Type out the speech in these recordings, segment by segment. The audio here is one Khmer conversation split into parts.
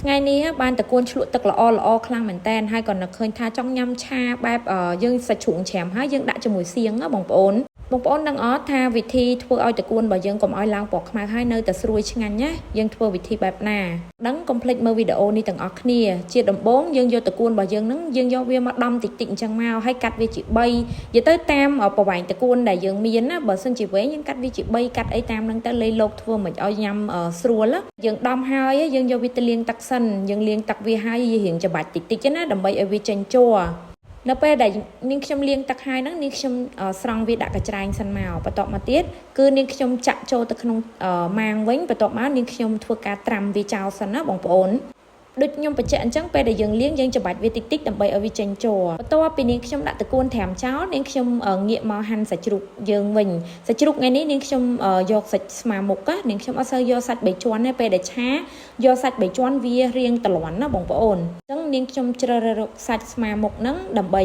ថ្ងៃនេះបានតកួនឆ្លក់ទឹកល្អខ្លាំងមែនតែនហើយក៏នឹកឃើញថាចង់ញ៉ាំឆាបែបយើងសាច់ជ្រូកច្រាមហើយយើងដាក់ជាមួយសៀងបងប្អូនដឹងអត់ថាវិធីធ្វើឲ្យតកួនរបស់យើងកុំឲ្យឡើងពណ៌ខ្មៅហើយនៅតែស្រួយឆ្ងាញ់ណាយើងធ្វើវិធីបែបណាដឹងកុំភ្លេចមើលវីដេអូនេះទាំងអស់គ្នាជាដំបូងយើងយកតកួនរបស់យើងនឹងយើងយកវាមកដំតិចអញ្ចឹងមកហើយកាត់វាជា3និយាយទៅតាមប្រវែងតកួនដែលយើងមានណាបើសិនជាវែងយើងកាត់វាជា3កាត់អីតាមនឹងទៅលេលោកធ្វើមិនឲ្យញ៉ាំស្រួលយើងដំហើយយើងយកវាទៅលាងទឹកសិនយើងលាងទឹកវាហើយរៀងច្បាច់តិចណាដើម្បីឲ្យវាចេញជ័រនៅពេលដែលនាងខ្ញុំលាងទឹកហើយហ្នឹងនាងខ្ញុំស្រង់វាដាក់កញ្ច្រែងសិនមកបន្ទាប់មកទៀតគឺនាងខ្ញុំចាក់ចូលទៅក្នុងម៉ាងវិញបន្ទាប់មកនាងខ្ញុំធ្វើការត្រាំវាចោលសិនណាបងប្អូនដូចខ្ញុំបញ្ជាក់អញ្ចឹងពេលដែលយើងលាងយើងច្បាច់វាតិចដើម្បីឲ្យវាចេញជ័របន្ទាប់ពីនាងខ្ញុំដាក់តកួនត្រាំចោលនាងខ្ញុំងាកមកហាន់សាច់ជ្រូកយើងវិញសាច់ជ្រូកថ្ងៃនេះនាងខ្ញុំយកសាច់ស្មាមុខនាងខ្ញុំអត់សូវយកសាច់3ជាន់ទេពេលដែលឆាយកសាច់3ជាន់វារៀងតលន់ណាបងប្អូនអញ្ចឹងនាងខ្ញុំជ្រើសរើសសាច់ស្មាមុខហ្នឹងដើម្បី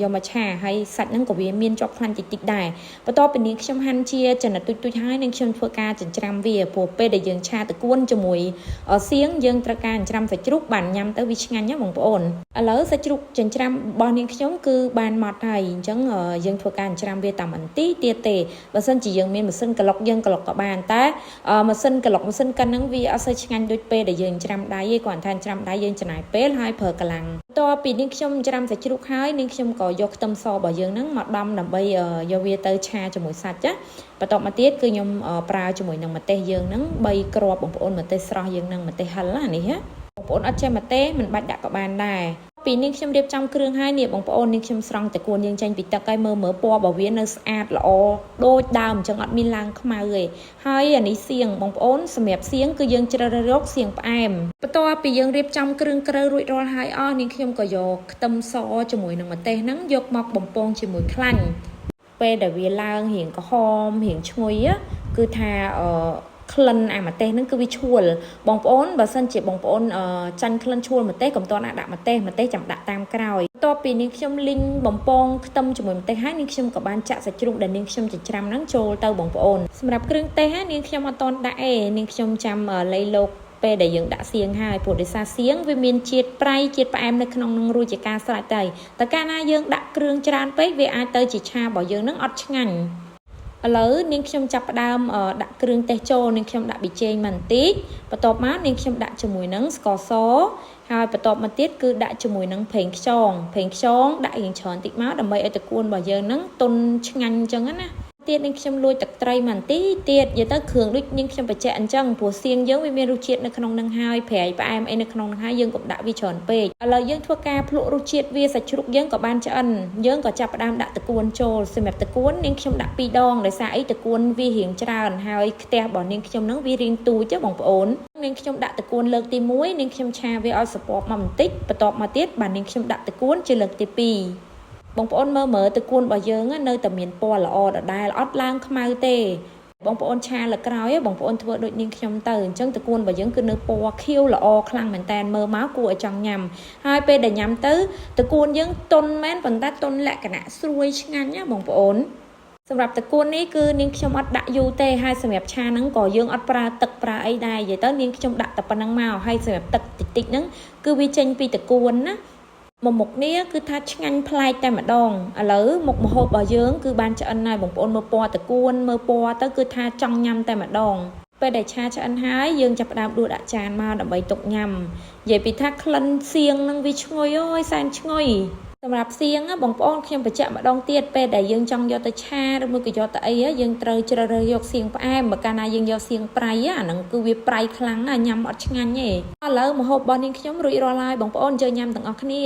យកមកឆាហើយសាច់ហ្នឹងក៏វាមានជាប់ខ្លាញ់តិចដែរបន្ទាប់ពីនាងខ្ញុំហាន់ជាចំណិតទូចហើយនាងខ្ញុំធ្វើការចិញ្ច្រាំវាព្រោះពេលដែលយើងឆាតកួនជាមួយសៀងយើងត្រូវការច្រាំសាច់ជ្រូកបានញ៉ាំទៅវាឆ្ងាញ់ណាបងប្អូនឥឡូវសាច់ជ្រូកចិញ្ច្រាំរបស់នាងខ្ញុំគឺបានម៉ត់ហើយអញ្ចឹងយើងធ្វើការចិញ្ច្រាំវាតាមបន្តិចទៀតទេបើសិនជាយើងមានម៉ាស៊ីនក្លុកយើងក្លុកក៏បានតែម៉ាស៊ីនក្លុកម៉ាស៊ីនកិនហ្នឹងវាអត់សូវឆ្ងាញ់ដូចពេលដែលយើងច្រាំដៃទេគាត់ថាច្រាំដៃយើងចំណាយពេលហើយប្រើកម្លាំងបន្ទាប់ពីនាងខ្ញុំច្រាំសាច់ជ្រូកហើយនាងខ្ញុំក៏យកខ្ទឹមសរបស់យើងហ្នឹងមកដំដើម្បីយកវាទៅឆាជាមួយសាច់ណាបន្ទាប់មកទៀតគឺខ្ញុំប្រើជាមួយនឹងម្ទេសយើងហ្នឹង3គ្រាប់បងប្អូនម្ទេសស្រស់យើងហ្នឹងម្ទេសហិលណានេះបងប្អូនអត់ចេះម្ទេសមិនបាច់ដាក់ក៏បានដែរពីនាងខ្ញុំរៀបចំគ្រឿងហើយនេះបងប្អូននាងខ្ញុំស្រង់តកួនយើងចេញពីទឹកហើយមើលពណ៌របស់វានៅស្អាតល្អដូចដើមអញ្ចឹងអត់មានឡើងខ្មៅទេហើយអានេះសៀងបងប្អូនសម្រាប់សៀងគឺយើងជ្រើសរើសរកសៀងផ្អែមបន្ទាប់ពីយើងរៀបចំគ្រឿងក្រូវរួចរាល់ហើយអស់នាងខ្ញុំក៏យកខ្ទឹមសជាមួយនឹងម្ទេសហ្នឹងយកមកបំពងជាមួយខ្លាញ់ពេលដែលវាឡើងរៀងក្រហមរៀងឈ្ងុយគឺថាក្លិនអាម្ទេសហ្នឹងគឺវាឈួលបងប្អូនបើសិនជាបងប្អូនចាញ់ក្លិនឈួលម្ទេសកុំតន់ដាក់ម្ទេសចាំដាក់តាមក្រោយបន្ទាប់ពីនាងខ្ញុំលីងបំពងខ្ទឹមជាមួយម្ទេសហើយនាងខ្ញុំក៏បានចាក់សាច់ជ្រូកដែលនាងខ្ញុំចិញ្ច្រាំហ្នឹងចូលទៅបងប្អូនសម្រាប់គ្រឿងទេសនាងខ្ញុំអត់តន់ដាក់ទេនាងខ្ញុំចាំលៃលោកពេលដែលយើងដាក់សៀងហើយព្រោះដោយសារសៀងវាមានជាតិប្រៃជាតិផ្អែមនៅក្នុងនឹងរួចជាការស្រេចទៅតែកាលណាយើងដាក់គ្រឿងច្រើនពេកវាអាចទៅជាឆារបស់យើងនឹងអត់ឆ្ងាញ់ឥឡូវនាងខ្ញុំចាប់ផ្ដើមដាក់គ្រឿងទេសចូលនាងខ្ញុំដាក់ប៊ីចេងបន្តិចបន្ទាប់មកនាងខ្ញុំដាក់ជាមួយនឹងស្ករសហើយបន្ទាប់មកទៀតគឺដាក់ជាមួយនឹងប្រេងខ្យងដាក់រៀងច្រើនតិចមកដើម្បីឲ្យតកួនរបស់យើងហ្នឹងទន់ឆ្ងាញ់អញ្ចឹងណាទៀតនាងខ្ញុំលួចទឹកត្រីបន្តិចទៀតនិយាយទៅគ្រឿងដូចនាងខ្ញុំបញ្ជាក់អញ្ចឹងព្រោះសៀងយើងវាមានរសជាតិនៅក្នុងនឹងហើយប្រៃផ្អែមអីនៅក្នុងនឹងហើយយើងកុំដាក់វាច្រើនពេកឥឡូវយើងធ្វើការភ្លក់រសជាតិវាសាច់ជ្រូកយើងក៏បានឆ្អិនយើងក៏ចាប់ផ្ដើមដាក់តកួនចូលសម្រាប់តកួននាងខ្ញុំដាក់2ដងដោយសារអីតកួនវារៀងច្រើនហើយខ្ទះរបស់នាងខ្ញុំហ្នឹងវារៀងទូចទេបងប្អូននាងខ្ញុំដាក់តកួនលើកទី1នាងខ្ញុំឆាវាឲ្យសពមកបន្តិចបន្ទាប់មកទៀតបាទនាងខ្ញុំដាក់តកួនជាលើកទី2បងប្អូនមើលតកួនរបស់យើងនៅតែមានពណ៌ល្អដដែលអត់ឡើងខ្មៅទេបងប្អូនឆាលើក្រោយបងប្អូនធ្វើដូចនាងខ្ញុំទៅអញ្ចឹងតកួនរបស់យើងគឺនៅពណ៌ខៀវល្អខ្លាំងមែនតែនមើលមកគួរឲ្យចង់ញ៉ាំហើយពេលដែលញ៉ាំទៅតកួនយើងទន់មែនប៉ុន្តែទន់លក្ខណៈស្រួយឆ្ងាញ់ណាបងប្អូនសម្រាប់តកួននេះគឺនាងខ្ញុំអត់ដាក់យូរទេហើយសម្រាប់ឆាហ្នឹងក៏យើងអត់ប្រើទឹកប្រើអីដែរនិយាយទៅនាងខ្ញុំដាក់តែប៉ុណ្្នឹងមកហើយសម្រាប់ទឹកតិចហ្នឹងគឺវាចេញពីតកួនណាមុខនេះគឺថាឆ្ងាញ់ប្លែកតែម្ដងឥឡូវមុខម្ហូបរបស់យើងគឺបានឆ្អិនហើយបងប្អូនមើលពណ៌តកួនមើលពណ៌ទៅគឺថាចង់ញ៉ាំតែម្ដងពេលដែលឆាឆ្អិនហើយយើងចាប់ផ្ដើមដួសដាក់ចានមកដើម្បីទុកញ៉ាំនិយាយពីថាក្លិនសៀងនឹងវាឈ្ងុយអើយសែនឈ្ងុយសម្រាប់សៀងបងប្អូនខ្ញុំបញ្ជាក់ម្ដងទៀតពេលដែលយើងចង់យកទៅឆាឬមួយក៏យកទៅអីយើងត្រូវជ្រើសរើសយកសៀងផ្អែមបើកាលណាយើងយកសៀងប្រៃអាហ្នឹងគឺវាប្រៃខ្លាំងណាស់ញ៉ាំអត់ឆ្ងាញ់ទេឥឡូវម្ហូបរបស់នាងខ្ញុំរួចរាល់ហើយបងប្អូនយើងញ៉ាំទាំងអស់គ្នា